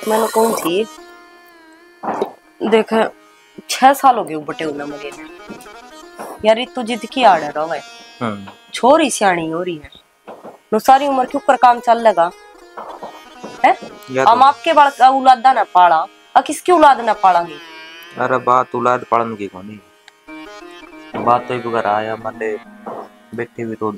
मैंने कौन थी देख 6 साल हो गए बटे उन्हें मरे यार तू जिद की आड़ रहा है। छोरी सियाणी हो रही है नो सारी उम्र के ऊपर काम चल लगा है। हम आपके बाल औलादा ना पाला और किसकी औलाद ना पालांगे। अरे बात औलाद पालन की कोनी बात तो घर आया मले बैठी भी तो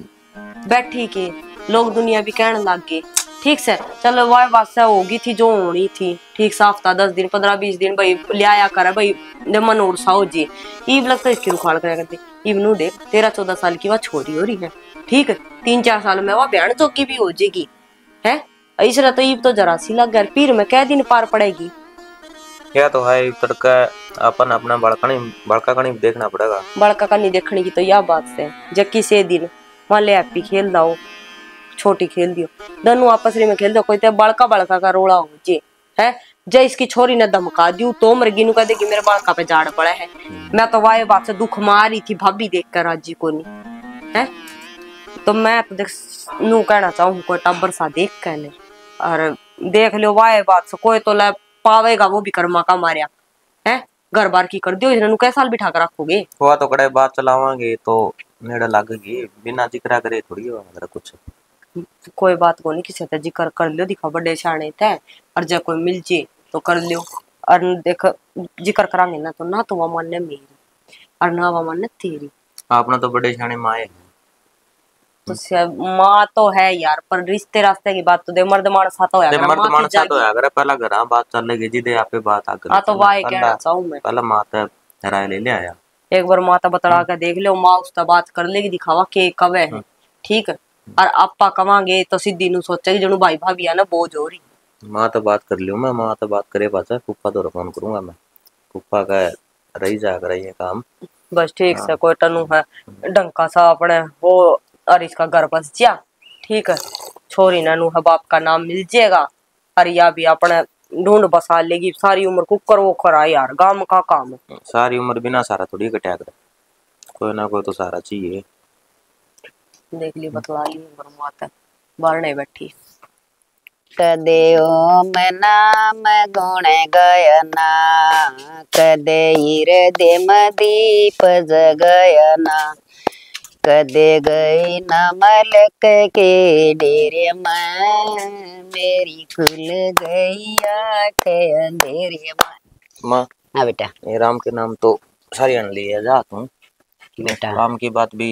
बैठी के लोग दुनिया भी कहने लग गए ठीक से चलो वह बात से होगी थी जो होनी थी ठीक से हफ्ता 10 दिन 15 20 दिन भाई लिया करे भाई मन और सा हो जी ईब लगता है इसकी रुखाड़ करा करते ईब नू देख 13-14 साल की वह छोरी हो रही है ठीक है 3-4 साल में वह बहन चौकी भी हो जाएगी है। इसलिए तो ईब तो जरा सी लग गया पीर में कै दिन पार पड़ेगी। क्या तो है तड़का अपन अपना बड़का कणी देखना पड़ेगा बड़का कनी देखने की तो यह बात से जबकि से दिन मान ले हैप्पी खेल दाओ छोटी खेल दियो दोनों आपस में खेल दो कोई तो बड़का बड़का का रोड़ा हो जे है जय इसकी छोरी ने धमका दियो तो मरगी नु कह देगी मेरे बड़का पे झाड़ पड़ा है। मैं तो वाये बात से दुख मारी थी भाभी देख कर राजी को नहीं है तो मैं तो देख नू कहना चाहूँ कोई टब्बर सा देख कहने और देख लियो वाये बात से कोई तो ले पावेगा वो भी कर्मा का मारिया है घर बार की कर दियो इन्हें कैसा साल बिठा कर रखोगे हुआ तो कड़े बात चलावांगे तो नेड़ा लगेगी बिना जिक्र करे थोड़ी होगा कुछ कोई बात को नहीं किसी से जिक्र कर लियो दिखा बड़े शाने थे और जब कोई मिल जे तो कर लियो और देख जिक्र करांगे ना तो वह मान्य मेरी और ना वह मान्य तेरी आपने तो बड़े शाने माए तो माँ तो है यार पर रिश्ते रास्ते की बात तो दे मर्द मानसा तो है मर्द मानसा तो है अगर पहला घर बात चल लेगी जी दे आपे बात आकर हां तो वाई कहना चाहूं मैं पहला माता राय ले ले आया एक बार माता बतला के देख लो माँ उससे बात कर लेगी दिखावा के कब है ठीक है और आपा कमांगे तो सीधी नु सोचेगी जणु भाई भाभी है ना बोझ हो रही माँ तो बात कर लियो मैं माँ तो बात करे पाचा कुप्पा तो फोन करूंगा मैं कुप्पा का रही जा कर ये काम बस ठीक से कोई टनू है डंका सा अपने वो और इसका घर बस जा ठीक है छोरी नानू है बाप का नाम मिल जाएगा और या भी अपने ढूंढ बसा लेगी सारी उम्र कुकर वो करा यार गांव का काम है सारी उम्र बिना सारा थोड़ी कटिया कर कोई ना कोई तो सारा चाहिए देख ली बतला ली माता बाहर नहीं बैठी कदे ओम नाम गुण गयना कदे हृदय दीप जगयना कदे गई न मलक के डेरे में मेरी खुल गई आँख अंधेरे में। माँ हाँ बेटा ये राम के नाम तो सारी अन लिया जा तू बेटा राम की बात भी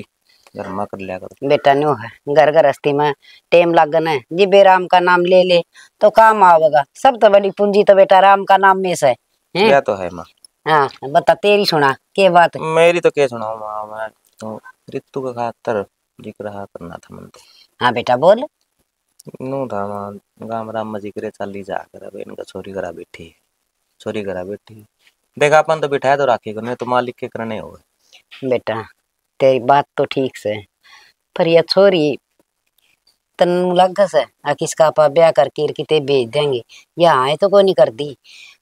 घर में कर लिया कर बेटा नो है घर गृहस्थी में टेम लागन है जी बे राम का नाम ले ले तो काम आवेगा सब तो बड़ी पूंजी तो बेटा राम का नाम में से है यह तो है माँ। हाँ बता तेरी सुना के बात मेरी तो क्या सुनाऊं माँ मैं तो ऋतु का खातर जिक्र करना था मन तो हाँ बेटा बोल नू था माँ गाँव राम में जिक्र चाली जा कर इनका छोरी करा बैठी देखा अपन तो बिठाया तो राखी करने तो मालिक के करने हो बेटा तेरी बात तो ठीक से पर यह छोरी तन लग से किसका आपा ब्याह करके किते भेज देंगे यहाँ आए तो कोई नहीं कर दी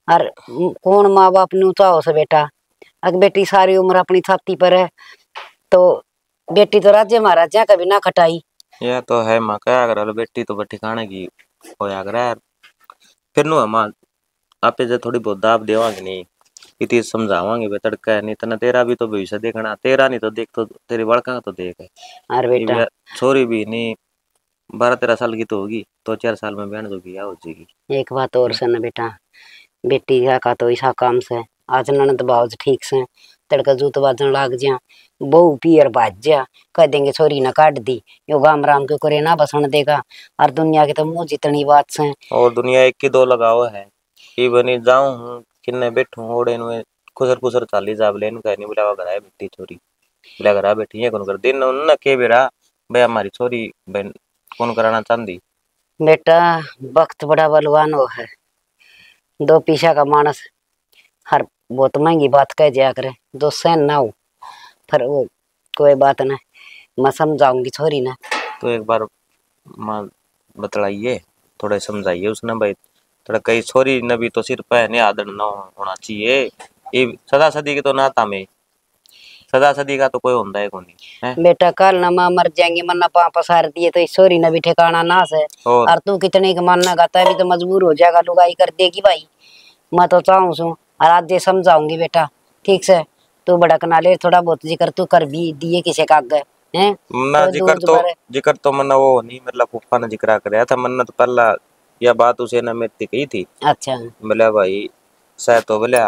और कौन माँ बाप नु चाहो से बेटा अगर बेटी सारी उम्र अपनी छाती पर है तो बेटी तो राज्य महाराजा कभी ना खटाई यह तो है माँ क्या अगर बेटी तो ठिकाने की होया कर फिर नु माँ आपे जो थोड़ी बहुत दाब देवांगे नहीं इतनी समझावांगे बे तड़का नहीं तना तेरा भी तो भविष्य देखना तेरा नहीं तो देख तो तेरे बड़का तो देख है अरे बेटा छोरी भी नहीं 12-13 साल की तो होगी तो 4 साल में बहन जोगी हो जाएगी। एक बात और सुन बेटा बेटी का तो ऐसा काम से आज ननद बाज ठीक से तड़का जूत बाजन लाग जा बहु पियर बाज जा कह देंगे छोरी ना काट दी यो गाम राम के करे ना बसन देगा और दुनिया के तो मुँह जितनी बात से और दुनिया एक की दो लगाओ है कि बनी जाऊं किन्ने बैठू ओड़े नु खुसर चाली जाब लेन कह नहीं बुलावा घर बेटी छोरी बुला घर बैठी है कौन कर दिन न के बेरा भाई हमारी छोरी बहन कौन कराना चांदी बेटा वक्त बड़ा बलवान हो है दो पीछा का मानस हर बहुत महंगी बात कह दिया करे जो सहन ना हो पर वो कोई बात ना मैं समझाऊंगी छोरी ना तो एक बार माँ बतलाइए थोड़ा समझाइए उसने भाई थोड़ा कई छोरी ने भी तो सिर पे नहीं आदर ना होना चाहिए ये सदा सदी के तो नाता में सदा सदी का तो कोई होता है कोनी है। बेटा कल ना माँ मर जाएंगे, मरना पाँव पसार दिए तो इस छोरी ने भी ठिकाना नास है। और और तू कितने का मानना गाता है भी तो मजबूर हो जाएगा, लुगाई कर देगी भाई। मैं तो चाहूँ सू और आज ये समझाऊंगी बेटा, ठीक से तू भड़क ना ले, थोड़ा बहुत जिक्र तू कर भी दिए किसी का आगे है। ना जिक्र तो मन्ना वो नहीं, मतलब फूफा ने जिक्र कराया था मन्ना तो पहला यह बात उसे ना मेरी कही थी। अच्छा बोला भाई शायद तो बोला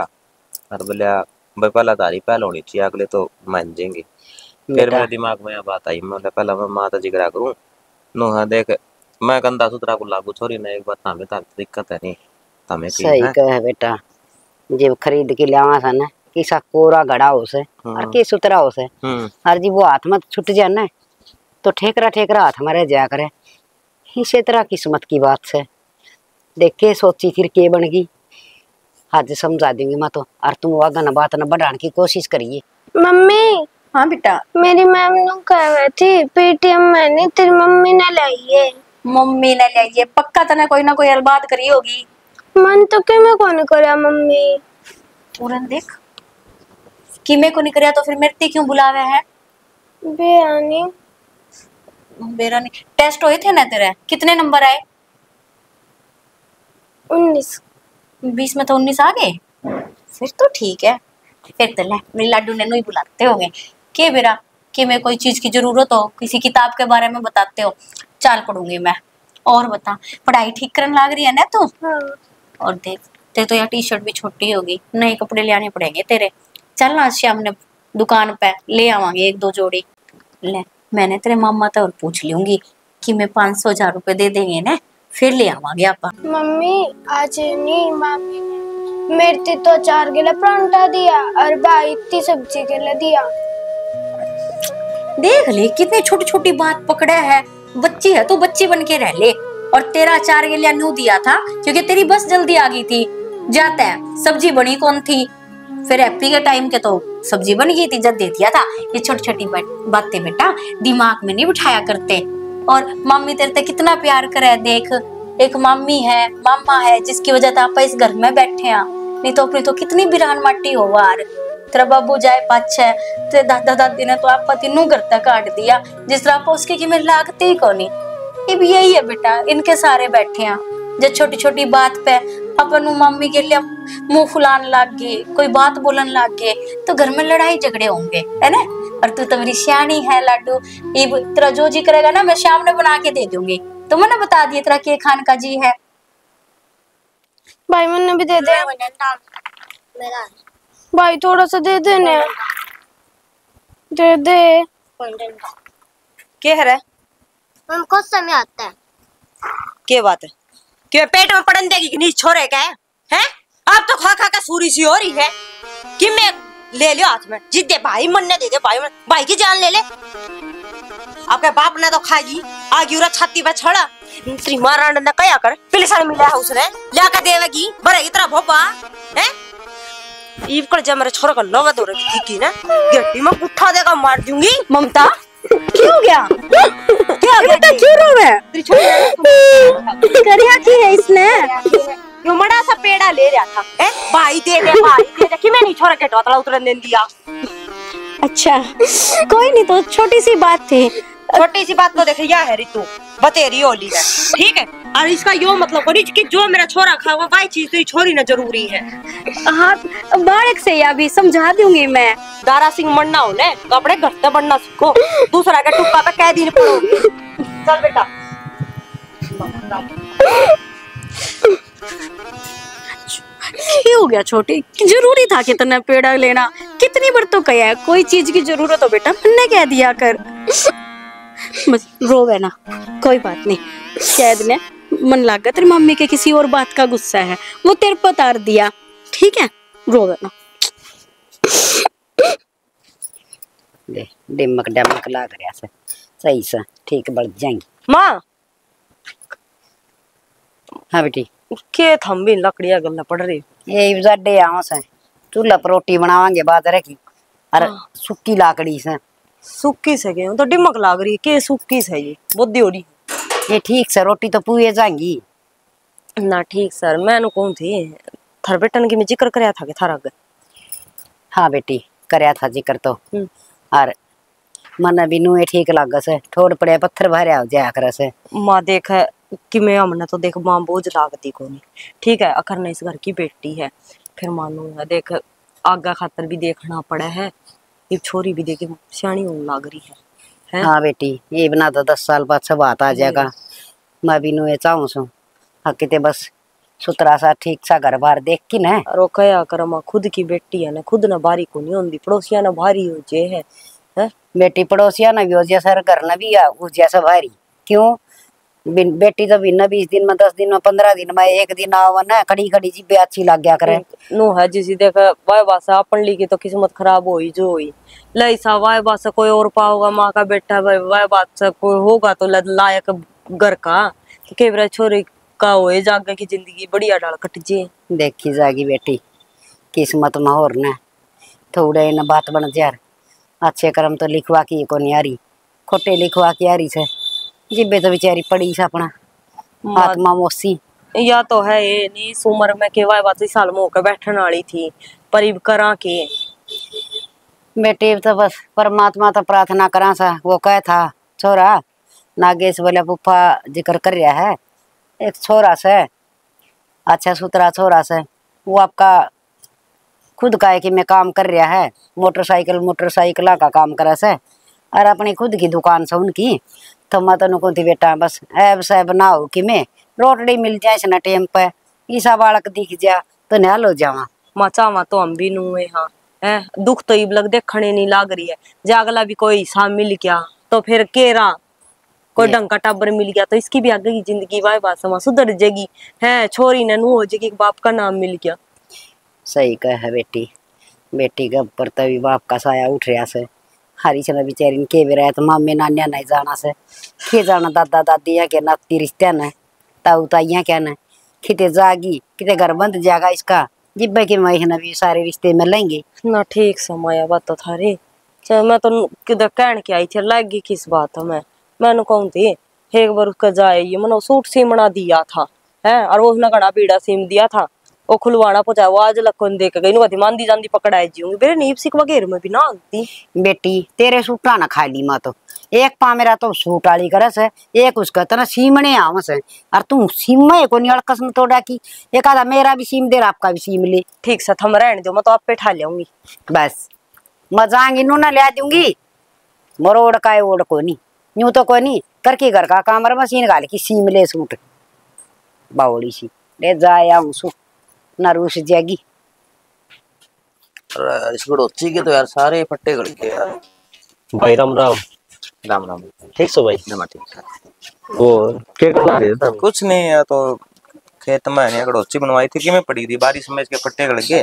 और बोला भाई पहला तारी पहल होनी चाहिए, अगले तो मान जाएंगे। फिर बेटा मेरे दिमाग में यह बात आई, मैं पहला मैं माता जिक्र करूँ नो। हाँ देख मैं कंधा सुतरा को लागू छोरी ना एक बात हमें तो दिक्कत है नहीं हमें की सही है। कहे बेटा, जब खरीद के लिया था ना किसा कोरा घड़ा हो से और की सुतरा हो से, और जी वो हाथ में छुट जाए ना तो ठेकरा ठेकरा हाथ में रह जाया करे। इसी तरह किस्मत की बात से देख के सोची फिर के बन गई, आज समझा दूंगी मैं तो। और तुम आगे ना बात ना बढ़ाने की कोशिश करिए। मम्मी हाँ बेटा। मेरी मैम ने कहा थी पेटीएम मैंने तेरी मम्मी ने लाई है। मम्मी ने ले पक्का तने कोई ना कोई अलबात करी होगी। मन तो के मैं कौन करा मम्मी। पूरन देख कि मैं को नहीं करया तो फिर मेरे ते क्यों बुलावे है। बेरानी मेरा नहीं टेस्ट हुए थे ना तेरे, कितने नंबर आए? 19। 20 में तो 19 आ गए, फिर तो ठीक है। फिर तो ले मेरी लाडू ने ही बुलाते होंगे के बेरा कि मैं कोई चीज की जरूरत हो, किसी किताब के बारे में बताते हो, चाल पढ़ूंगी मैं। और बता पढ़ाई ठीक करने लाग रही है ना तू? हाँ। और देख तेरे तो यार टी शर्ट भी छोटी होगी, नए कपड़े ले आने पड़ेंगे तेरे। चल ना शाम ने दुकान पे ले आवांगे 1-2 जोड़ी। ले मैंने तेरे मामा तो और पूछ लूंगी कि मैं 500-1000 रुपए दे देंगे ना, फिर ले आवांगे आपा। मम्मी आज नहीं मामी ने मेरे ते तो 4 किलो परांठा दिया और भाई इतनी सब्जी के लिए दिया। देख ले कितनी छोटी छोटी बात पकड़ा है। बच्ची है तो बच्ची बन के रह ले। और तेरा 4 गिलिया नू दिया था क्योंकि तेरी बस जल्दी आ गई थी। जाता है सब्जी बनी कौन थी, फिर हैप्पी के टाइम के तो सब्जी बन गई थी जब दे दिया था। ये छोटी छोटी बातें बेटा दिमाग में नहीं बिठाया करते। और मम्मी तेरे से कितना प्यार करे देख, एक मम्मी है मामा है जिसकी वजह से आप इस घर में बैठे हैं, नहीं तो अपनी तो कितनी बिरान माटी हो यार। तेरा बाबू जाए पाछे, तेरे दादा दादी ने तो आप तीनों घर तक काट दिया, जिस तरह आप उसके की मेरे लागते ही कोनी। ये भी यही है बेटा, इनके सारे बैठे हैं जो छोटी छोटी बात पे अपन मम्मी के लिए मुंह फुलान लाग गए, कोई बात बोलन लाग गए तो घर में लड़ाई झगड़े होंगे है ना। और तू तो मेरी सियानी है लाडू, ये तेरा जो जी करेगा ना मैं शाम में बना के दे दूंगी। तो मैंने बता दिया तेरा के खान का जी है। भाई मैंने भी दे दे। भाई थोड़ा सा दे देने दे दे। क्या है रे? उनको समय आता है। क्या बात है? क्यों पेट में पड़न देगी कि नहीं छोरे का है? अब तो खा खा का सूरी सी हो रही है कि मैं ले लियो हाथ में, जिद दे भाई मन ने दे दे भाई की जान ले ले। आपके बाप ने तो खाई आगी उरा छाती पे छड़ा तेरी मारांड ने कया कर पहले साल मिला है उसने ले का देवेगी बड़े इतना भोपा है। ईव कर जब मेरे छोरे का नवा दौरे की ना गट्टी में पुट्ठा देगा मार दूंगी। ममता क्यों गया? क्या गया? क्यों रोवे? तेरी छोरी करिया की है इसने? यो बड़ा सा पेड़ा ले रहा था है, भाई दे दे कि मैं नहीं छोरा के टोतला उतरन दे दिया। अच्छा कोई नहीं, तो छोटी सी बात थी। छोटी सी बात तो देख या है रितु बतेरी होली है ठीक है। और इसका यो मतलब करी कि जो मेरा छोरा खावा वही चीज तेरी छोरी ना जरूरी है। हाँ बारिक से या भी समझा दूंगी मैं। दारा सिंह मरना हो ने तो अपने घर से बनना सीखो, दूसरा का टुक्का पे कह दिन पड़ोगी। चल बेटा क्यों हो गया छोटी, जरूरी था कितना पेड़ा लेना? कितनी बार तो कहा है कोई चीज की जरूरत हो बेटा मैंने कह दिया कर। बस रोवे ना, कोई बात नहीं। शायद ने मन लगा तेरी मम्मी के किसी और बात का गुस्सा है, वो तेरे पर उतार दिया, ठीक है रोवे ना। दे डिमक डमक लाग रहा से सही से ठीक बढ़ जाएंगी। माँ हाँ बेटी के थम्बी लकड़ियां गल्ला पड़ रही ये जाडे आओ से चूल्हा पर रोटी बनावांगे बात रखी। अरे सुक्की लाकड़ी से सुक्की से गए तो डिमक लाग रही है के सुक्की से ये बुद्धि हो रही ये ठीक से रोटी तो पुए जाएंगी ना। ठीक सर मैं कौन थी थर बेटन की मैं जिक्र कराया था कि थारा। हाँ बेटी करया था जिक्र तो और मन भी नुए ठीक लाग से ठोड़ पड़े पत्थर भरया हो जाया करे से। माँ देख कि मैं हमने तो देख माँ बोझ लागती को नहीं, ठीक है अखर ने इस घर की बेटी है, फिर मानू है देख आगा खातर भी देखना पड़ा है, ये छोरी भी देख सियाणी होने लाग रही है। हाँ बेटी ये बना तो 10 साल बाद सब बात आ जाएगा। मैं भी नुए चाहूँ सू किते बस सुतरा सा ठीक सा घर बार देख की न और वो कया कर माँ खुद की बेटी है ना, खुद ना बारी को नहीं होती, पड़ोसिया ना भारी हो जे है। बेटी पड़ोसिया न भी हो जैसा घर न भी उस जैसा भारी क्यों बेटी तो भी न 20 दिन में 10 दिन में 15 दिन में एक दिन आवा ना खड़ी खड़ी जी अच्छी लग गया करे नो है जिसी देख वाय बासा अपन ली की तो किस्मत खराब होई जो हुई लई सा वाय बासा कोई और पाओगा माँ का बेटा वाय बात से कोई होगा तो लायक घर का तो केवरा छोरी का होए जागे की जिंदगी बढ़िया डाल कट जे। देखी जागी बेटी किस्मत में और न थोड़े न बात बन जार अच्छे कर्म तो लिखवा की को नहीं आ रही खोटे लिखवा की आ रही से जिब्बे तो बेचारी पड़ी से अपना आत्मा मोसी या तो है ये नहीं इस उम्र में के वाय बात साल में होकर बैठने वाली थी पर करा के बेटी तो बस परमात्मा तो प्रार्थना करा सा वो कह था छोरा नागेश बोले पुप्पा जिक्र कर रहा है एक छोरा से अच्छा सुथरा छोरा से वो आपका खुद का है कि मैं काम कर रहा है मोटरसाइकिल का काम करे से और अपनी खुद की दुकान से उनकी तो मैं तो कहती बेटा बस ऐब सैब ना हो कि मैं रोटड़ी मिल जाए ना टेम पे ईसा बालक दिख जा तो निहाल हो जावा माँ चावा तो हम भी नुए हाँ है दुख तो इब लग देखने नहीं लाग रही है जागला भी कोई हिसाब मिल गया तो फिर केरा कोई ढंग का टाबर मिल गया तो इसकी भी आगे की जिंदगी वाई बात समा सुधर जाएगी है छोरी ने नू हो जाएगी बाप का नाम मिल गया। सही कह है बेटी के ऊपर तभी बाप का साया उठ रहा से हरी चना बेचारी के भी रहा तो मामे नानिया नहीं जाना से के जाना दादा दादी है के नाती रिश्ते न ताऊ ताइया क्या न किते जागी किते घर बंद जाएगा इसका जिब्बे के महीना भी सारे रिश्ते में लेंगे ना ठीक समय बात तो थारे चल मैं तो किधर कहन के आई थी लगी किस बात है मैंने कहूँ थी एक बार उसका जाए ये मैंने सूट सीमना दिया था है और वो उसने घड़ा बीड़ा सीम दिया था वो खुलवाना पहुंचा वो आज लखन दे के गई नुकती मांदी जांदी पकड़ाई जीऊंगी मेरे नीब सिक वगैरह में भी ना आती बेटी तेरे सूटा ना खाली माँ तो एक पा मेरा तो सूट आली करस है एक उसका तना सीमने आवस है और तुम सीमे को नहीं अड़कस में तोड़ा की एक आधा मेरा भी सीम दे आपका भी सीम ले ठीक से थम रहने दो मैं तो आप पे ठा लाऊंगी बस मजांगी नू ना ले दूंगी मरोड़ का ओड़ को नहीं यूं तो कोई नहीं करके घर का काम मशीन गाल की सीम ले सूट बावड़ी सी ले जाए आऊं सूट ना रूस जाएगी इस बड़ोची के तो यार सारे फट्टे गड़ गए यार। भाई राम राम। राम राम। ठीक सो भाई। नमा ठीक वो क्या कर रहे थे? कुछ नहीं यार तो खेत में है गड़ोची बनवाई थी कि मैं पड़ी थी बारिश में इसके फट्टे गड़ गए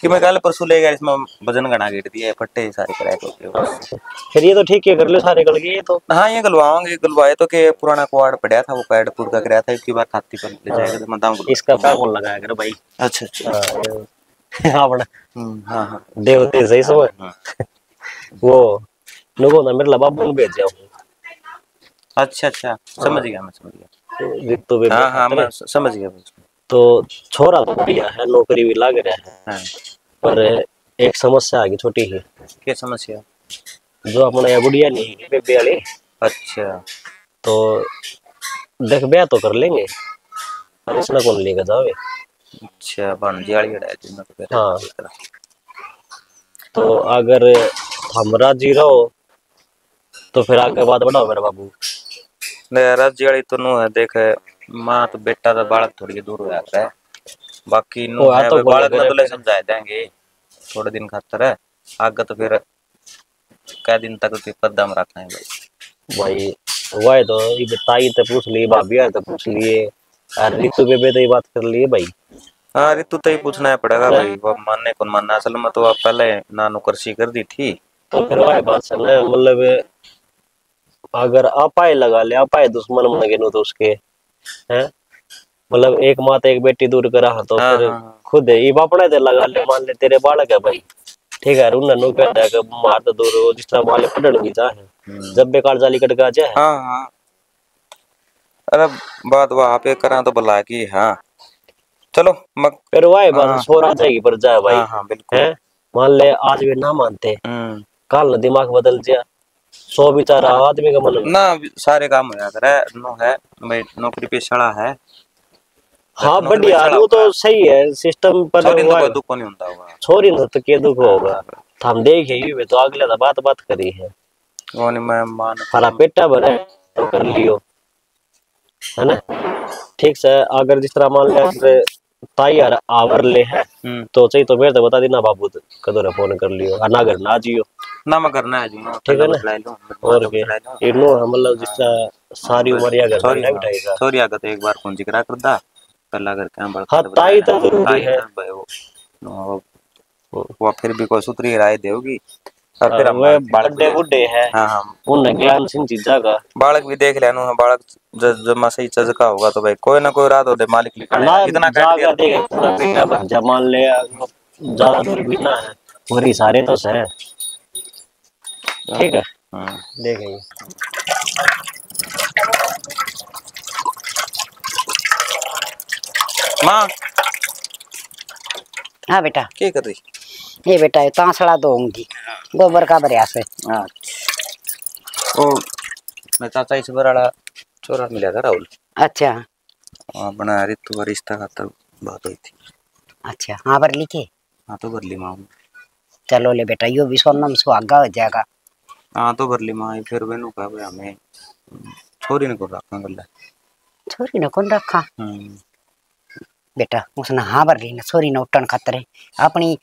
कि मैं कल परसों ले गया इसमें वजन घना गिर दिया फट्टे सारे क्रैक हो गए। फिर ये तो ठीक है कर ले सारे गल गए तो। हाँ ये गलवाओगे गलवाए तो के पुराना क्वाड पड़ा था वो पैड पुर का कराया था एक बार खाती पर ले जाएगा तो मैं दाम इसका क्या कौन लगाया कर भाई। अच्छा अच्छा हाँ बड़ा हाँ हाँ देवते सही समझ वो लोगों ने मेरे बाबू भेज जाओ। अच्छा अच्छा समझ गया मैं समझ गया रितु भी हाँ हाँ मैं समझ गया तो छोरा तो बढ़िया है नौकरी भी लग रहा है हाँ। पर एक समस्या आ गई छोटी ही। क्या समस्या? जो अपने गुड़िया नहीं है बेबे वाली। अच्छा तो देख ब्याह तो कर लेंगे पर इसमें कौन लेकर जाओगे। अच्छा भांजी वाली लड़ाई थी मैं तो हाँ तो अगर हम राजी रहो तो फिर आगे बात बढ़ाओ मेरे बाबू। राजी वाली तो नो है देख माँ तो बेटा तो बालक थोड़ी दूर हो जाता है बाकी नो है तो बालक में तो ले समझा देंगे थोड़े दिन खातर है आगे तो फिर कै दिन तक तो पद्दम रखना है भाई वही तो ये बताई तो पूछ लिए भाभी तो पूछ लिए रितु बेबे तो ये बात कर लिए भाई। हाँ रितु तो ही पूछना पड़ेगा भाई वो मानने कौन मानना असल में तो आप पहले ना नौकरशी कर दी थी तो फिर वही बात चल रहा है मतलब अगर आपाए लगा ले आपाए दुश्मन बन गए तो उसके हैं मतलब एक माता एक बेटी दूर करा तो हाँ, फिर हाँ, खुद ही बापड़े दे लगा ले मान ले तेरे बालक है भाई ठीक है उन्हें नु कहता है कि मार तो दूर हो जिस तरह वाले पढ़न की चाहे जब बेकार जाली कट का जाए। हाँ हाँ अरे बात वहां पे करा तो भला की हाँ चलो मग फिर वाई बात छोरा जाएगी पर जाए भाई हाँ हाँ बिल्कुल है मान ले आज वे ना मानते, कल ना दिमाग बदल जाए, 100 बेचारा आदमी का मन ना सारे काम हो जाता है। नो है भाई, नौकरी पेशा है। हाँ नौकरी बढ़िया, पेशा वो तो होगा, सही है सिस्टम पर छोरी तो हुआ कोई है। दुख नहीं होता होगा। छोरी न तो के दुख होगा, हम देखे ही वे तो अगले तो बात बात करी है, वो नहीं मैं मान हरा पेटा भरे तो कर लियो, है ना। ठीक से अगर जिस तरह मान लिया ताई यार आवर ले है तो चाहिए तो मेरे तो बता देना बाबू, कदर फोन कर लियो, और ना घर ना जियो, ना मैं करना है जी, ठीक है ना। और के इनो मतलब जिस तरह सारी उम्र या घर सॉरी ना बिठाएगा। सॉरी आगे तो एक बार कौन जिक्र कर दा कल्ला करके हम बड़का हाँ ताई तो जरूरी है, भाई वो फिर भी कोई सूत्री राय देगी। और फिर हम वे बालक बड़े बुड्ढे है, हाँ हाँ उन्हें ज्ञान सिंह चीजा का बालक भी देख लेना, बालक जब सही चज का होगा तो भाई कोई ना कोई रात होते मालिक लिखा ना इतना काट जागा दिया। देगा पूरा बेटा भंजा मान ले, ज्यादा दूर भी ना है, पूरी सारे तो है, ठीक है देखेंगे। माँ हाँ बेटा, क्या कर रही? ये बेटा ये तांसड़ा दूंगी गोबर का बरिया से। ओ मैं चाचा इस बड़ा छोरा मिला था राहुल, अच्छा अपना रितु का रिश्ता खाता बात हुई थी। अच्छा हाँ पर लिखे, हाँ तो बदली माँ, चलो ले बेटा यो भी सोनम सुहागा हो जाएगा। हाँ तो बदली माँ फिर वेनु का भाई हमें छोरी ने को रखा गल्ला। छोरी ने कौन रखा बेटा, उसने हाँ भर ली ना छोरी ने उठन खातर अपनी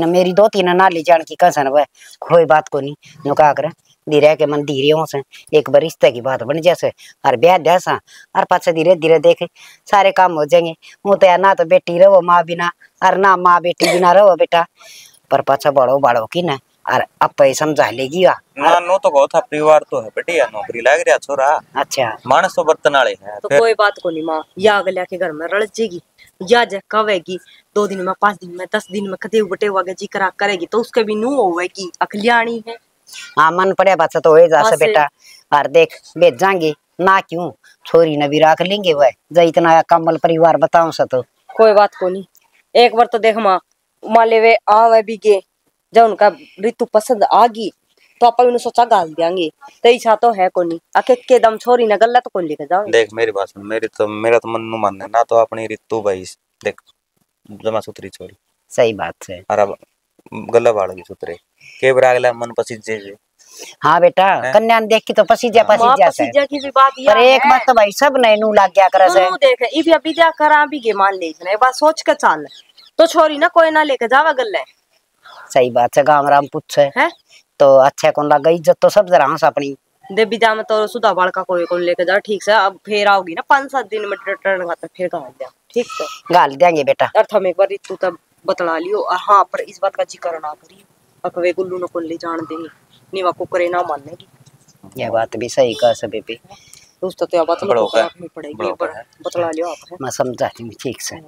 मेरी 2-3 नाली जान की कसम वह कोई बात को नहीं नो कहा करे धीरे के मन धीरे से एक बार रिश्ते की बात बन जैसे और ब्याह जैसा और पाछे धीरे धीरे देखे सारे काम हो जाएंगे। वो तो यार ना तो बेटी रहो माँ बिना और ना माँ बेटी बिना रहो बेटा, पर पाछा बड़ो बड़ो की ना और अब समझा लेगी वा ना नो तो बहुत परिवार तो है बेटी, नौकरी लाग रहा छोरा। अच्छा मानस तो बर्तन वाले है तो कोई बात को नहीं माँ, या अगले के घर में रल जाएगी या जे कवेगी 2 दिन में 5 दिन में 10 दिन में कदे बटे वगे जिक्र करेगी तो उसके भी नू होगी अखलियाणी है। हाँ मन पड़े बात तो हो जासे बेटा, और देख भेजांगे ना क्यों छोरी ने भी रख लेंगे वह जो इतना कमल परिवार बताऊं सा तो कोई बात को नहीं। एक बार तो देख माँ माले वे आवे भी गे जब उनका ऋतु पसंद आगी तो अपन उन्हें सोचा गाल देंगे, तो इच्छा तो है को नहीं आके के दम छोरी न गल्ला तो कौन लेके जाओ। देख मेरी बात सुन, मेरा तो मन नु मान है ना, तो अपनी रितु भाई देख जमा सुतरी छोरी सही बात है। और अब गल्ला बाड़ की सुतरे के बरा अगला मन पसीज जे। हाँ बेटा कन्या देख के तो पसीजा पसीजा की भी बात पर एक बात तो भाई सब नए नू लाग गया करे से देख इब अभी जा करा भी गे मान ले एक बात सोच के चाल तो छोरी ना कोई ना लेके जावा गल्ले। सही बात है, गांव राम पूछे है तो अच्छा कौन लगा इज्जत तो सब जरा अपनी देवी जा में तो सुधा बाल का कोई कौन लेके जा ठीक से। अब फिर आओगी ना 5-7 दिन में रिटर्न खाता फिर गाल दिया ठीक से गाल देंगे बेटा। अर्थ हम एक बार तू तब बतला लियो और हाँ पर इस बात का जिक्र ना करियो अकवे गुल्लू न कोल्ली जान देंगे नीवा को करे ना मानेगी। ये बात भी सही कह से बेबी, उस तो बात लोगों को रखनी पड़ेगी पर बतला लियो आप। मैं समझाती हूँ ठीक से।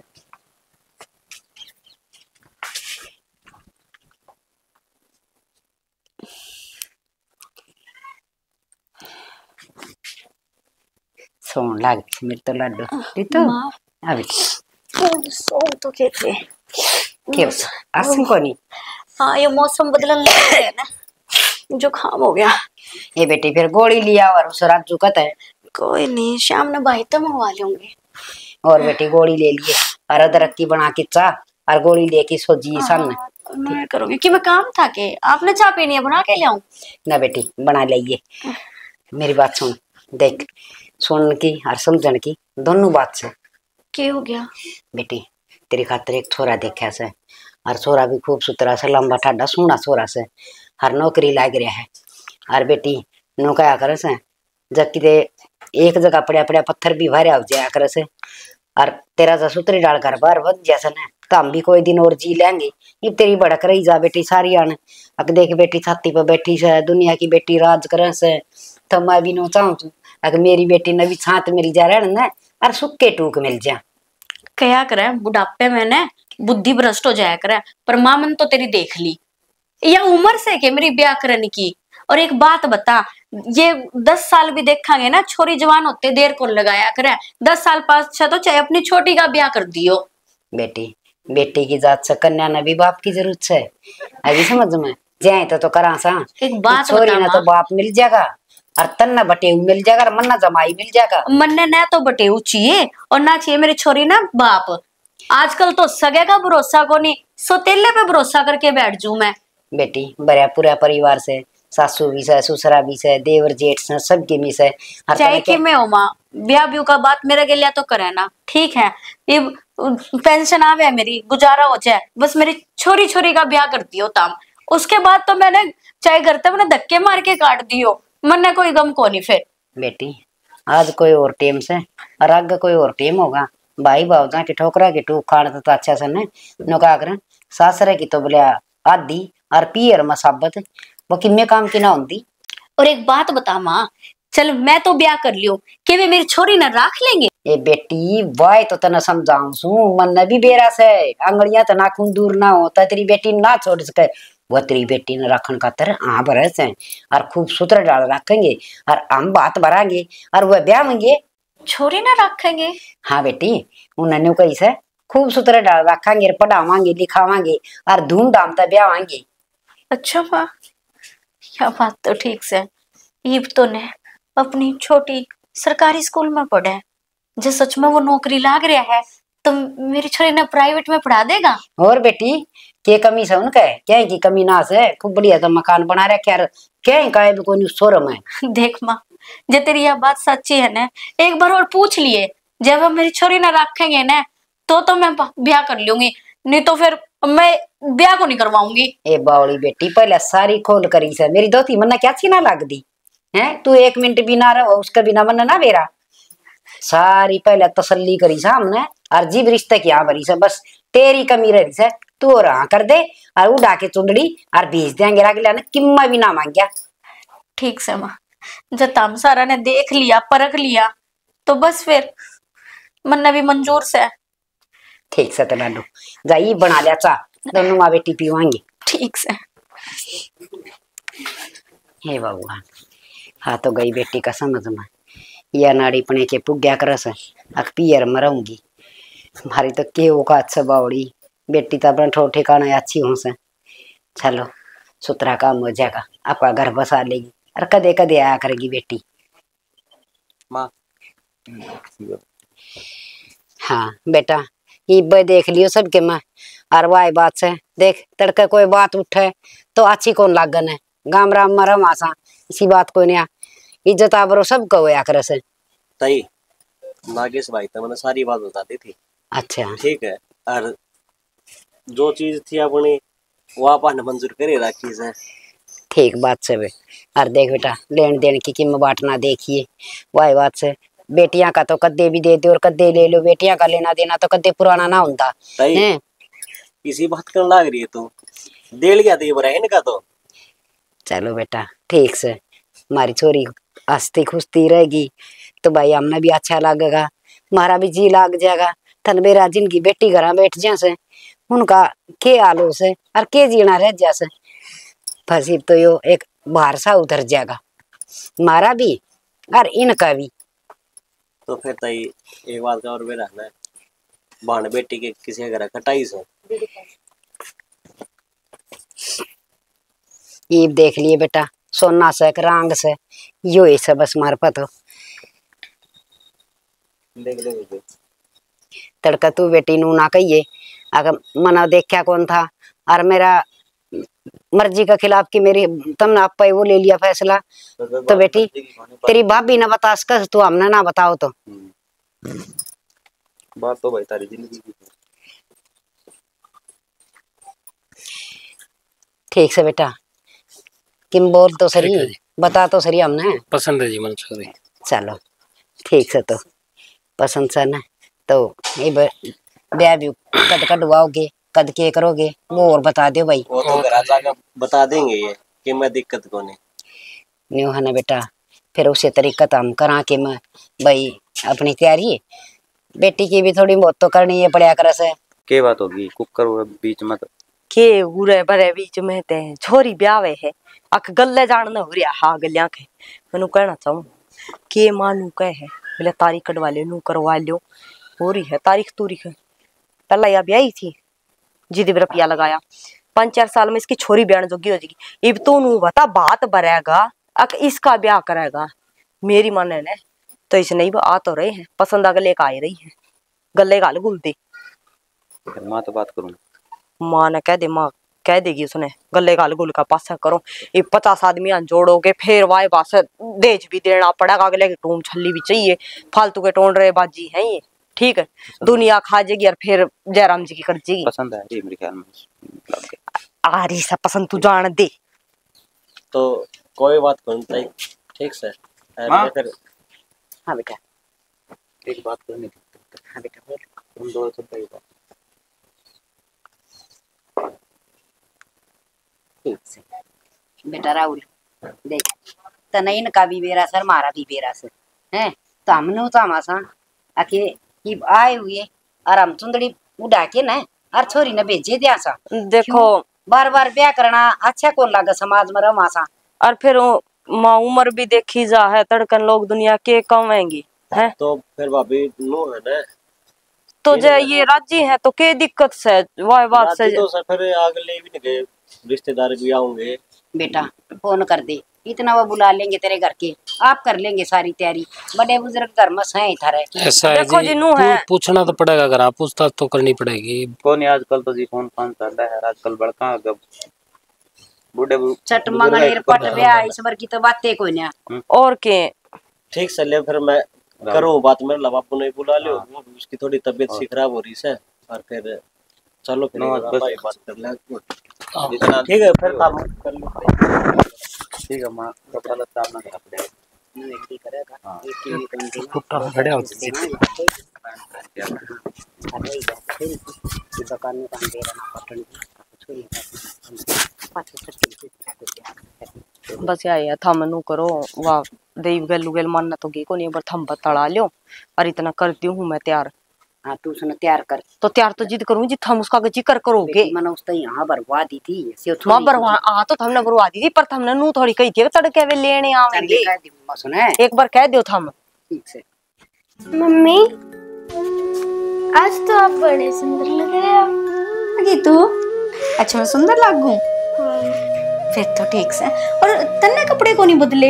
सोन लाग मेरे तो लड्डू तो अभी सो तो कहते क्यों आसन को नहीं। हाँ ये मौसम बदलने लग गया ना, जुकाम हो गया। ये बेटी फिर गोली लिया और उस रात जुकत है। कोई नहीं शाम ने भाई तो मंगवा लूंगी। और बेटी गोली ले लिए और अदरक की बना के चाह और गोली लेके सोजी सन मैं करूंगी कि मैं काम था के आपने चाय पीनी है बना के ले आऊं ना बेटी बना लाइए। मेरी बात सुन देख, सुन की और समझन की दोनों बात से क्या हो गया बेटी तेरी खातिर एक छोरा देखा से और छोरा भी खूब सुथरा से लंबा ठाडा सोना छोरा से हर नौकरी लाग रहा है और बेटी नौकया करे से जब कि एक जगह पड़ा पड़ा पत्थर भी भरे हो जाया करे से और तेरा जो सूत्री डाल कर बार बन जैसा ना तो हम भी कोई दिन और जी लेंगे। ये तेरी भड़क रही जा बेटी सारी आने अक देख बेटी छाती पर बैठी से दुनिया की बेटी राज करे से तो मैं भी नो चाहूँ अगर मेरी बेटी ने भी छात मिल जा रहा ना और सुक्के टूक मिल जा क्या करे बुढ़ापे में ना बुद्धि भ्रष्ट हो जाया करे। पर माँ मन तो तेरी देख ली या उम्र से के मेरी ब्याह करने की। और एक बात बता ये 10 साल भी देखांगे ना छोरी जवान होते देर कौन लगाया करे 10 साल पास तो चाहे अपनी छोटी का ब्याह कर दियो। बेटी बेटी की जात से कन्या ने भी बाप की जरूरत है। अभी समझ में जाए तो करा सा एक बात छोरी बता ना माँ, तो बाप मिल जाएगा और तन ना बटेऊ मिल जाएगा और मन ना जमाई मिल जाएगा। मन्ने ना तो बटेऊ चाहिए और ना चाहिए मेरी छोरी ना बाप। आजकल तो सगे का भरोसा को नहीं, सोतेले पे भरोसा करके बैठ जू मैं। बेटी बड़ा पूरा परिवार से, सासू भी से, ससुरा भी से, देवर जेठ से, सबके भी से। और चाहे तने कि मैं हो माँ, ब्याह ब्यू का बात मेरे के लिए तो करे ना, ठीक है। ये पेंशन आवे मेरी, गुजारा हो जाए, बस मेरी छोरी छोरी का ब्याह कर दियो ताम। उसके बाद तो मैंने चाहे घर तक मैंने धक्के मार के काट दियो, मन कोई गम को नहीं फिर। बेटी आज कोई और टेम से और आगे कोई और टेम होगा। भाई भावजा की ठोकरा की टूक खाड़ तो अच्छा से ने नुका कर सासरे की तो बोले आधी और पियर मसाबत वो किम्मे काम की ना होती। और एक बात बता माँ, चल मैं तो ब्याह कर लियो, कि वे मेरी छोरी ना राख लेंगे? ए बेटी वाय तो तना समझाऊं सू मन ने भी बेरा से आंगड़ियां तो नाखून दूर ना होता तेरी बेटी ना छोड़ सके। वो तेरी बेटी ने रखन खातर आ भरे से और खूब सूत्र डाल रखेंगे और हम बात भरांगे और वह ब्याह होंगे। छोरी ना रखेंगे? हाँ बेटी उन्होंने कही से खूब सूत्र डाल रखेंगे, पढ़ावांगे लिखावांगे और धूमधाम से ब्याह होंगे। अच्छा माँ, यह बात तो ठीक से। ये तो ने अपनी छोटी सरकारी स्कूल में पढ़े, जो सच में वो नौकरी लाग रहा है तो मेरी छोरी ने प्राइवेट में पढ़ा देगा। और बेटी के कमी से उनका क्या की कमी ना से खूब बढ़िया तो मकान बना रखे यार क्या का भी कोई शोरूम है। देख माँ, जे तेरी यह बात सच्ची है ना, एक बार और पूछ लिए, जब हम मेरी छोरी ना रखेंगे ना तो मैं ब्याह कर लूंगी, नहीं तो फिर मैं ब्याह को नहीं करवाऊंगी। ए बावली बेटी पहले सारी खोल करी से मेरी दोती मन्ना क्या अच्छी ना लग दी है। तू एक मिनट भी ना रहो उसका बिना मन ना बेरा सारी पहले तसल्ली करी सामने और जीव रिश्ते की भरी से बस तेरी कमी रही से तू और हाँ कर दे और उड़ा के चुंदड़ी और भेज देंगे अगले ने किम्मा भी ना मांग गया। ठीक से माँ, जब तामसारा ने देख लिया परख लिया तो बस फिर मन भी मंजूर से। ठीक से लाडू जाइए बना लिया चा दोनों माँ बेटी पीवाएंगे। ठीक से। हे भगवान हाँ तो गई बेटी का समझ में यह नाड़ी पने के पुग्या करस अक पियर मरूंगी हमारी तो केहू का अच्छा बावड़ी बेटी तो अपने ठो ठिकाना अच्छी हो से। चलो सुतरा काम हो जाएगा आपका घर बसा लेगी और कदे कदे आया करेगी बेटी। माँ हाँ बेटा ये देख लियो सबके माँ और वाई बात से देख तड़के कोई बात उठे तो अच्छी कौन लागन है गाम राम मरम आसा इसी बात को नहीं इज्जत आबरो सब को होया करे से। तई नागेश भाई तो मैंने सारी बात बता दी थी। अच्छा ठीक है और जो चीज थी अपनी वो आपने मंजूर करे रखी से। ठीक बात से बे और देख बेटा लेन देन की कीमत बांटना देखिए वाई बात से बेटियां का तो कद्दे भी दे दो और कद्दे ले लो बेटियां का लेना देना तो कद्दे पुराना ना होता है। इसी बात करने लग रही है तू देल गया तो ये बुरा है इनका तो। चलो बेटा ठीक से हमारी छोरी हंसती खुशती रहेगी तो भाई हमने भी अच्छा लगेगा हमारा भी जी लाग जाएगा। थन मेरा जिनकी बेटी घर बैठ जैसे उनका के आलो से और के जीना रह जैसे फंसी तो यो एक बाहर सा उधर जाएगा हमारा भी और इनका भी। तो फिर तई एक बात का और भी रहना है बहन बेटी के किसी के घर कटाई से ये देख लिए बेटा सोना से रंग से यो ऐसा बस मार पतो देख ले तड़का तू बेटी नू ना कहिए अगर मना देखा कौन था और मेरा मर्जी के खिलाफ की मेरी तुमने आप पे वो ले लिया फैसला तो बेटी तेरी भाभी ना बता सक तू हमने ना बताओ तो। बात तो भाई तारी जिंदगी की। ठीक से बेटा किम बोल तो सही बता तो सही हमने पसंद है जी मंसूरी। चलो ठीक से तो पसंद से ना तो ये ब्याह भी कद कटवाओगे कद के करोगे वो और बता दो भाई। वो तो घर जाकर बता देंगे ये कि मैं दिक्कत को नहीं न्यू है ना बेटा फिर उसी तरीका हम करा के मैं भाई अपनी तैयारी बेटी की भी थोड़ी बहुत तो करनी है पड़िया कर से। के बात होगी कुकर बीच में तो के उरे बरे बीच में ते छोरी ब्यावे है अक गल्ले जान न हो रहा हा गलिया के मनु कहना चाहूं के मानू कह है बोले तारीख कटवा ले नू करवा लो हो रही है तारीख तूरीख पहला या ब्याही थी जिद भी रुपया लगाया 5-4 साल में इसकी छोरी ब्याह जोगी हो जाएगी। इब तो नू बता बात बरेगा अक इसका ब्याह करेगा। मेरी माने ने तो इसे नहीं आ तो रहे हैं पसंद आ गले आ रही है गले गाल गुल दे। माँ तो बात करूँ माँ ने कह दे माँ कह देगी उसने गले गाल गुल का पासा करो। ये 50 आदमी जोड़ोगे फिर वाए पास देज भी देना पड़ेगा अगले की टूम छली भी चाहिए फालतू के टोन रहे बाजी है ये ठीक है। दुनिया खा जाएगी और फिर जयराम जी की कर जाएगी। पसंद है जी मेरे ख्याल में आ रही सब पसंद तू जान दे तो कोई बात नहीं ठीक से फिर। हाँ बेटा एक बात करनी थी। हाँ बेटा बोल। तुम दो तो सही बात ठीक से बेटा राहुल देख तनईन का भी बेरा सर मारा भी बेरा सर है तो हमने तो हमासा आके कि आए हुए और हम सुंदरी उड़ा के ना और छोरी ने भेजे दिया सा। देखो बार बार ब्याह करना अच्छा कौन लगा समाज में रमासा। और फिर माँ उम्र भी देखी जा है तड़कन लोग दुनिया के कमाएंगी है तो फिर भाभी नो है ना तो जो ये राजी है तो के दिक्कत से वह बात से तो सर फिर अगले भी नहीं गए रिश्तेदार भी आऊंगे। बेटा फोन कर दे इतना वो बुला लेंगे तेरे घर के आप कर लेंगे सारी तैयारी बड़े बुजुर्ग घर में सही था रहे। ऐसा है देखो जी, जी, नू है। पूछना तो पड़ेगा अगर आप पूछताछ तो करनी पड़ेगी। कौन आजकल तो जी फोन फान चल रहा है आजकल बड़का बूढ़े चट मंगलेर पट ब्याह इस बार की तो बातें कोई नहीं और के ठीक से ले फिर मैं करूँ बात मेरे ला बापू ने बुला लियो उसकी थोड़ी तबीयत सी खराब हो रही है और फिर चलो फिर बात कर ले जितना ठीक है फिर काम कर लो। ठीक है माँ कपड़ा लत्ता अपना घर पे खड़े हो जाइए। दुकान में काम दे बस या था मनु करो वाह देव गलू गल मानना तो गे को नहीं बर थम बतड़ा लियो और इतना करती हूँ मैं तैयार। हाँ तू सुन तैयार कर तो तैयार तो जिद करूँ जिद हम उसका जिक्र करोगे मैंने उस यहाँ बरवा दी थी माँ बरवा आ तो हमने बरवा दी थी पर हमने नू थोड़ी कही थी तड़के वे लेने आवेंगे सुने एक बार कह दो थम। ठीक से मम्मी आज तो आप बड़े सुंदर लग रहे हो। आगे तू अच्छा मैं सुंदर लागू फिर तो ठीक से। और तन्ने कपड़े को नहीं बदले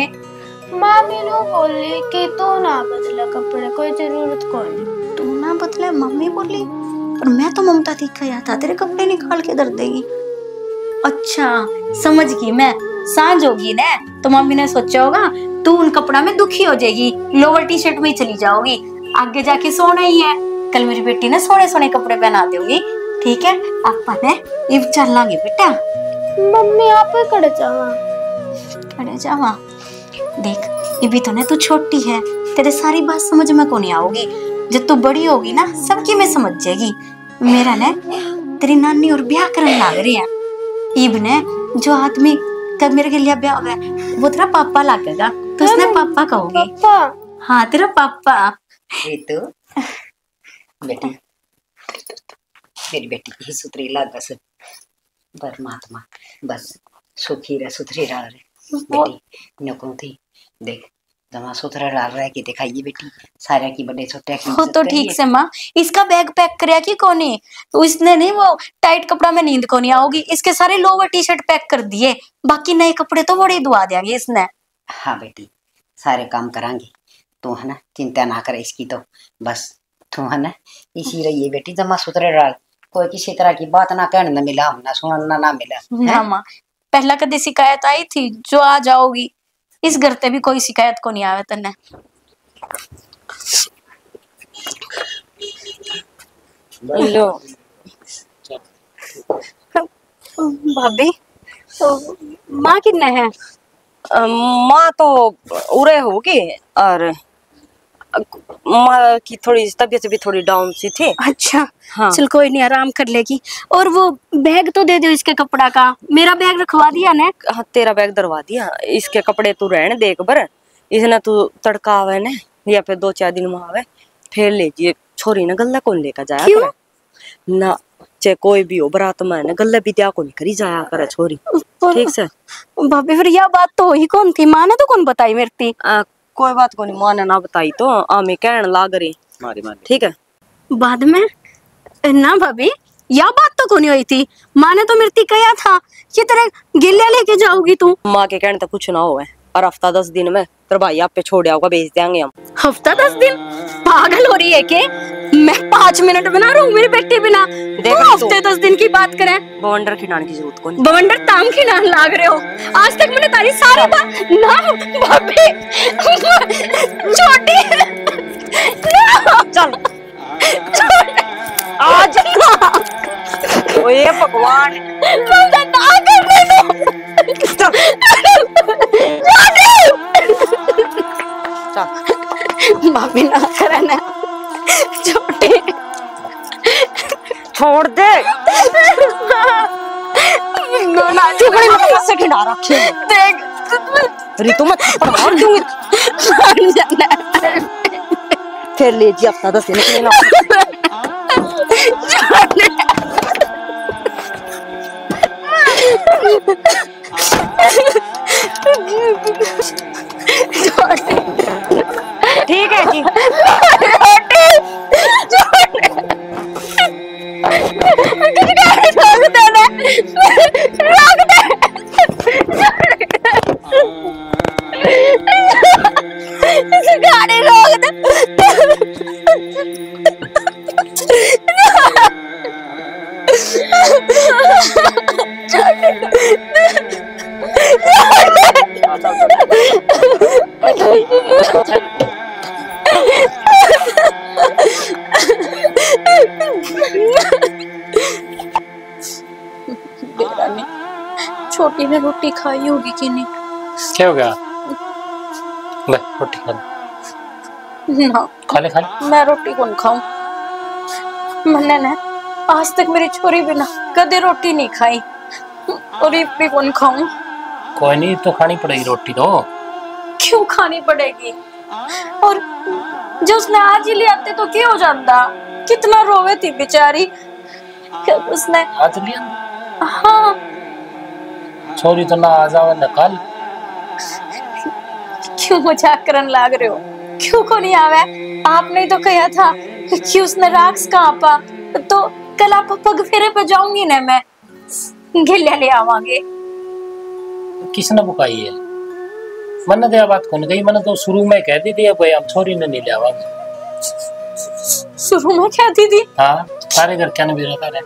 मामी नो बोली कि तू ना बदला कपड़े कोई जरूरत कोई तू ना बदले मम्मी बोली पर मैं तो ममता थी कहा था तेरे कपड़े निकाल के दर देगी। अच्छा समझ गई मैं सांझ होगी ना तो मम्मी ने सोचा होगा तू उन कपड़ा में दुखी हो जाएगी लोअर टी शर्ट में ही चली जाओगी आगे जाके सोना ही है कल मेरी बेटी ने सोने सोने कपड़े पहना देगी ठीक है अपन ने इब चल लांगे बेटा। मम्मी आप कड़े जावा देख ये भी तो ना तू छोटी है तेरे सारी बात समझ में को नहीं आओगी जब तू बड़ी होगी ना सबकी मैं समझ जाएगी। मेरा ने तेरी नानी और ब्याह करने लग रही है इब ने जो आदमी कब मेरे के लिए ब्याह होगा वो तेरा पापा लगेगा तो उसने पापा कहोगे पापा। हाँ तेरा पापा। तो बेटी मेरी बेटी की सुथरी लाग बस परमात्मा बस सुखी रह सुथरी रह रहे बेटी नको थी देख जमा सुथरा डाल रहा है कि दिखाइए बेटी सारे की बड़े छोटे की हो तो ठीक से माँ इसका बैग पैक करे कि कोनी तो इसने नहीं वो टाइट कपड़ा में नींद को नहीं आओगी इसके सारे लोअर टी शर्ट पैक कर दिए बाकी नए कपड़े तो बड़े दुआ देंगे इसने। हाँ बेटी सारे काम करांगी तू है ना चिंता ना करे इसकी तो बस तू है ना इसी रही बेटी जमा सुथरे डाल कोई किसी तरह की बात ना कहने न मिला ना सुनना ना मिला ना माँ पहला कभी शिकायत आई थी जो आ जाओगी इस घर पे भी कोई शिकायत को नहीं आवे तन्ने। लो भाभी माँ कितने हैं माँ तो उरे होगी और माँ की थोड़ी तबीयत भी थोड़ी डाउन सी थी। अच्छा हाँ। चल कोई नहीं आराम कर लेगी और वो बैग तो दे दो इसके कपड़ा का मेरा बैग रखवा दिया ने। हाँ तेरा बैग दरवा दिया इसके कपड़े तू रहने देख बर इसने तू तड़का आवे ने या फिर 2-4 दिन में आवे फिर ले जी छोरी ने गल्ला कौन लेकर जाया करे ना चाहे कोई भी हो बरात में ने गल्ला भी दिया कौन करी जाया करे छोरी ठीक से। भाभी फिर यह बात तो ही कौन थी माँ ने तो कौन बताई मेरे थी कोई बात को नहीं माँ ने ना बताई तो मैं कहने लाग रही ठीक है। बाद में ना भाभी या बात तो कोनी हुई थी। माँ ने तो मेरे कहा था कि तेरे गिल्लिया लेके जाओगी तू। माँ के कहने तो कुछ ना हो और हफ्ता 10 दिन में तेरे भाई आप पे छोड़ आओगा, भेज देंगे हम। हफ्ता 10 दिन? पागल हो रही है के? मैं 5 मिनट बना रहा हूँ मेरी बेटी बिना, तो हफ्ते 10 दिन की बात करें। बवंडर खिलाने की जरूरत को नहीं। बवंडर ताम खिलाने लाग रहे हो। आज तक मैंने तारी सारी बात ना भाभी छोटी चल आज ओए भगवान मुझे ना करने दो। भाभी ना करना छोटे छोड़ दे। ना चुगली मत से खिला रखे देख रितु मत मार दूंगी फिर ले जी हफ्ता 10 दिन के लिए ना। ठीक है जी। गाड़ी रोक दे। छोटी ने रोटी खाई होगी कि नहीं? क्या हो गया? ले रोटी खा ले। ना खा ले खा ले। मैं रोटी कौन खाऊं? मैंने ना आज तक मेरी छोरी बिना कदे रोटी नहीं खाई और ये भी कौन खाऊं? कोई नहीं, तो खानी पड़ेगी रोटी तो। क्यों खानी पड़ेगी? और जो उसने आज ही ले आते तो क्या हो जाता? कितना रोवे थी बेचारी उसने। आज लिया? हाँ छोरी तो ना आ जाओ ना कल। क्यों मजाक करने लाग रहे हो? क्यों को नहीं आवे? आपने तो कहा था कि उसने राक्स कहाँ पा, तो कल आप पग फेरे पे जाऊंगी ना मैं, गिल्लिया ले आवांगे। किसने बुकाई है? मैंने तो यह बात को नहीं कही, मैंने तो शुरू में कह दी थी भाई हम छोरी ने नहीं ले आवांगे। शुरू में क्या थी थी? हाँ सारे घर क्या बेरा तारे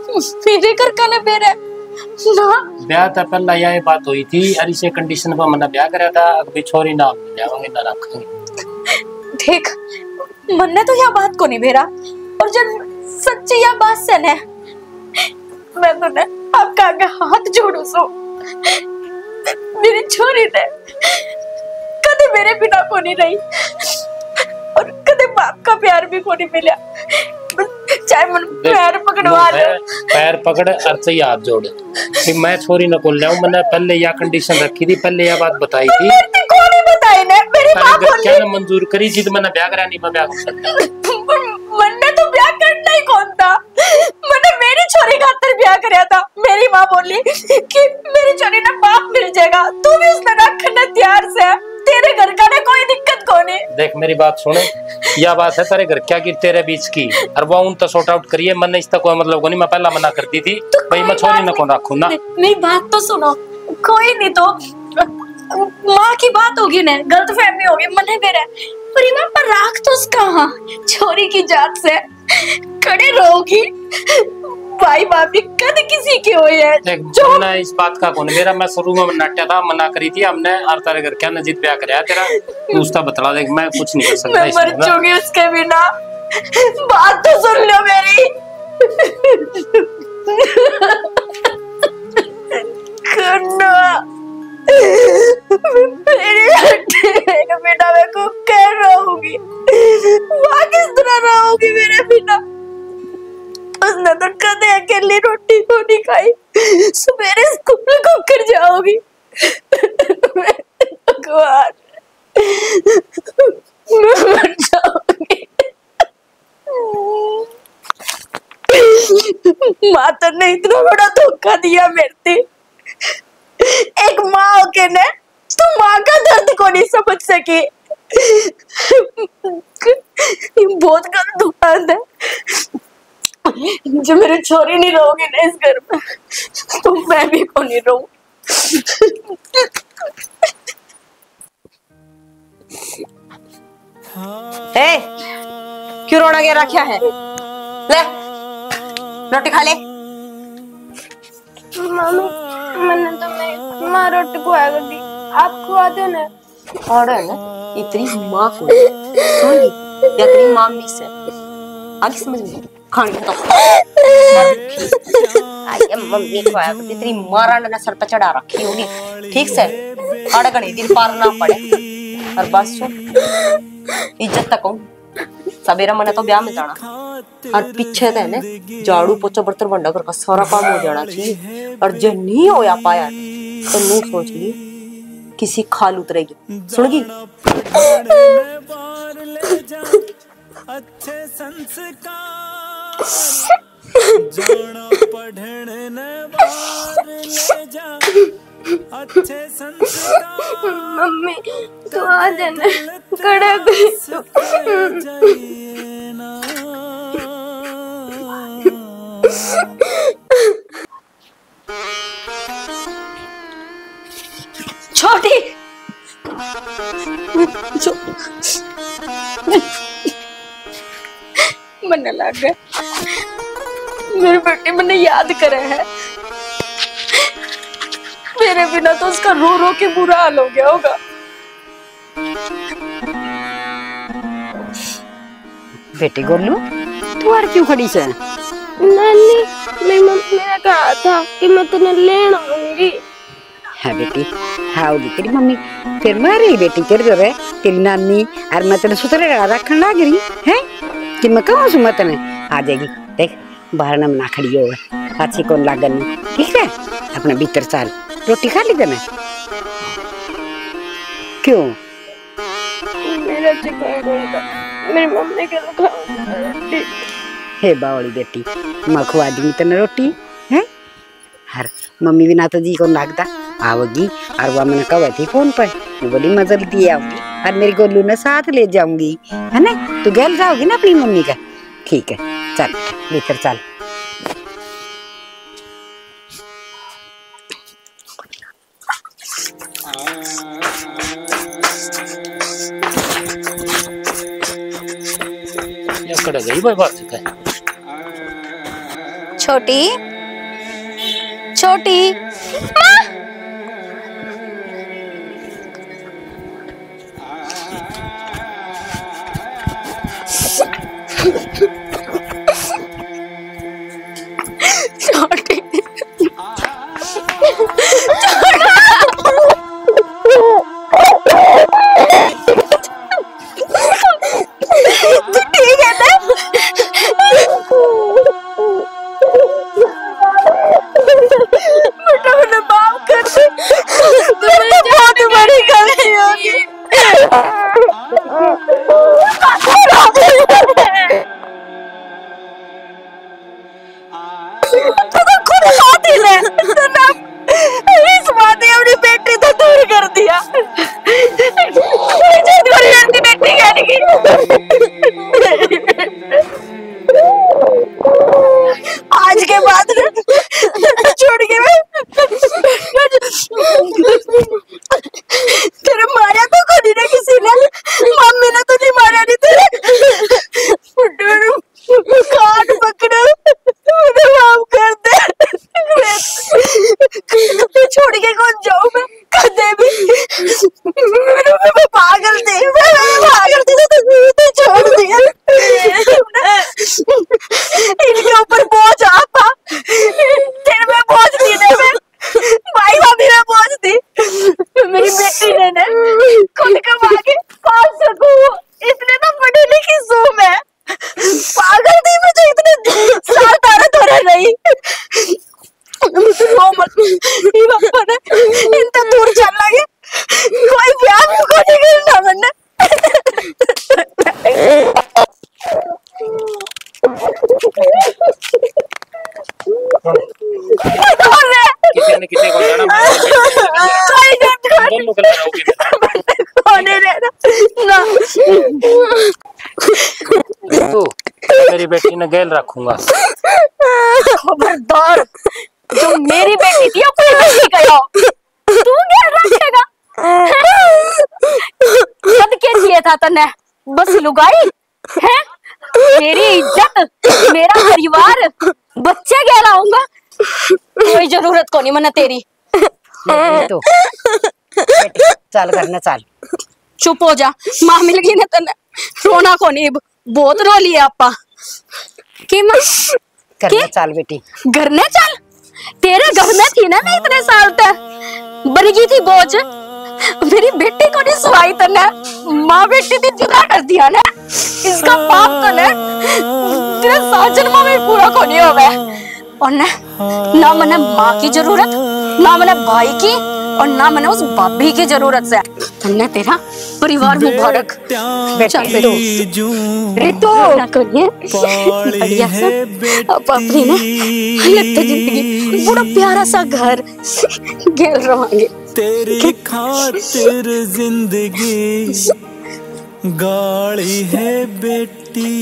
मेरे घर का ने बेरा ना ब्याह था पहला यह बात हुई थी और इसे कंडीशन पर मैंने ब्याह कराया था, अभी छोरी ना ले आवांगे ना रखेंगे। देख मन्ने तो यह बात को नहीं बेरा, और जब सच्ची यह बात से ने मैं तो ने आपका आगे हाथ जोड़ू सो। मेरी छोरी ने कदे मेरे बिना को नहीं रही और कदे बाप का प्यार भी को नहीं मिला, चाहे मन पैर पकड़वा ले। पैर पकड़ अर्थ ही हाथ जोड़े कि मैं छोरी न को ले आऊं। मैंने पहले यह कंडीशन रखी थी, पहले यह बात बताई थी। मेरे को नहीं बताई ने, मेरी मां बोली क्या ना मंजूर करी थी तो मैंने ब्याह करा नहीं, मैं ब्याह कर सकता। मैंने तो ब्याह करना ही कौन था, मैंने मेरी छोरी खातिर ब्याह कराया था। मेरी माँ बोली कि मेरी छोरी ने बाप मिल जाएगा, तू भी उसने रखने तैयार से, तेरे घर का ने कोई दिक्कत को नहीं। देख मेरी बात सुने, यह बात है तेरे घर क्या की तेरे बीच की, और वो उन तो सॉर्ट आउट करिए। मैंने इसका कोई मतलब को नहीं, मैं पहला मना करती थी तो भाई मैं छोरी न को रखूं ना। मेरी बात तो सुनो, कोई नहीं तो माँ की बात होगी ना, गलतफहमी होगी मने मेरे परिवार पर राख तो कहाँ छोरी की जात से खड़े रहोगी। भाई भाभी कद किसी की हुई है जो ना इस बात का कौन मेरा, मैं शुरू में नाट्या था मना करी थी हमने, और तेरे घर क्या नजीत ब्याह कराया तेरा, तू उसका बतला देख मैं कुछ नहीं कर सकता। मैं मर चुकी उसके बिना, बात तो सुन लो मेरी। मेरे बिना मैं को क्या रहूंगी, वहाँ किस तरह रहूंगी मेरे बिना। उसने तो कदे अकेली रोटी को नहीं खाई, सवेरे स्कूल को कर जाओगी। भगवान मैं मर जाऊंगी। माता ने इतना बड़ा धोखा दिया मेरे, एक माँ होके ने तू माँ का दर्द को नहीं समझ सकी। बहुत गलत बात है, जो मेरी छोरी नहीं रहोगी ना इस घर में तो मैं भी को नहीं रहूं। क्यों रोना गया रखा है? ले रोटी खा ले। मम्मी मैंने तो मैं माँ रोटी को आएगा दी आप खुआ दे ना। और है ना इतनी माँ को सुनगी या तेरी माँ मिस है आगे समझ में खाने तो आये मम्मी को आया तेरी माँ रांड ने सर पे चढ़ा रखी होगी ठीक से अड़गने दिन पार ना पड़े। और बस सुन इज्जत तक कहूँ सवेरा मैंने तो ब्याह में जाना और पीछे तो है ना झाड़ू पोछा बर्तन बंडा कर सारा काम हो जाना चाहिए। और जो नहीं होया पाया तो नू सोच ली किसी खाल उतरेगी सुनगी। अच्छे संस्कार जाना पढ़ने बाहर ले जा अच्छे संस्कार। मम्मी तू आ जाना खड़ा गई छोटी मन लग गया मेरी बेटी मैंने याद करे है। मेरे बिना तो उसका रो रो के बुरा हाल हो गया होगा। बेटी गोलू तू और क्यों खड़ी से? नानी मेरी मम्मी ने कहा था कि मैं तुम्हें लेने आऊंगी। हाँ बेटी हाँ होगी तेरी मम्मी फिर मैं रही बेटी तेरे जो है तेरी नानी और मैं तेरे सुतरे रखने लग रही है कि मैं कहूँ सुमा तेने आ जाएगी। देख बाहर ना मना खड़ी हो अच्छी कौन लागन ठीक है अपने भीतर चाल रोटी खा ली तेने क्यों? मेरा चिकन होगा मेरी मम्मी के लिए हे बावली बेटी मैं खुआ दूंगी तेने रोटी है। हर मम्मी बिना तो जी को लगता आओगी और वो मैंने कहा थी फोन पर मैं बोली मैं जल्दी आऊंगी और मेरी गोलू ने साथ ले जाऊंगी है ना। तू गैल जाओगी ना अपनी मम्मी का ठीक है चल लेकर चल। गई भाई बात है। छोटी छोटी आज के बाद छोड़ के तेरे मारा तो कभी ना किसी ने मम्मी ने तो नहीं मारा नहीं तेरे काट पकड़ो मुझे माफ कर दे छोड़ के कौन जाऊं मैं कदे भी मैं पागल थी तो छोड़ दिया इनके ऊपर बोझ आपा तेरे में बोझ नहीं दे मैं भाई भाभी में बोझ थी मेरी बेटी ने ना खुद कमा के पाल सकूं इतने तो पढ़ी लिखी सो मैं पागल थी मुझे इतने साल तारा थोड़ा नहीं रो मत ये बापा ने इतना दूर चल लगे कोई ब्याह भी को नहीं करना मैंने किसी को जाना मेरी बेटी ने गैल रखूंगा। खबरदार, जो मेरी बेटी थी अपनी बेटी का तू क्या रखेगा? कद के दिए था तने बस लुगाई है? मेरी इज्जत, मेरा परिवार, बच्चे क्या लाऊंगा? कोई जरूरत को नहीं मना तेरी। तो बेटी चल करना चल। चुप हो जा, माँ मिल गई ना तने रोना को नहीं, बहुत रो लिया आपा कि माँ करना चल बेटी। घर में चल, तेरे घर में थी ना मैं इतने साल तक, बरगी थी बोझ, मेरी बेटी को नहीं सुनाई तने, माँ बेटी थी जुदा कर दिया ना, इसका पाप तने तेरे 7 जन्मों में पूरा को नहीं होगा। और ना मैंने माँ की जरूरत, ना मैंने भाई की, और ना मैंने उस भाभी की जरूरत से। तन्ने तेरा परिवार मुबारक। चल बेटो, रितु ना करिए बढ़िया सा अब अपनी ना लगता जिंदगी बड़ा प्यारा सा घर घेर रवांगे। तेरी खातिर जिंदगी गाड़ी है बेटी।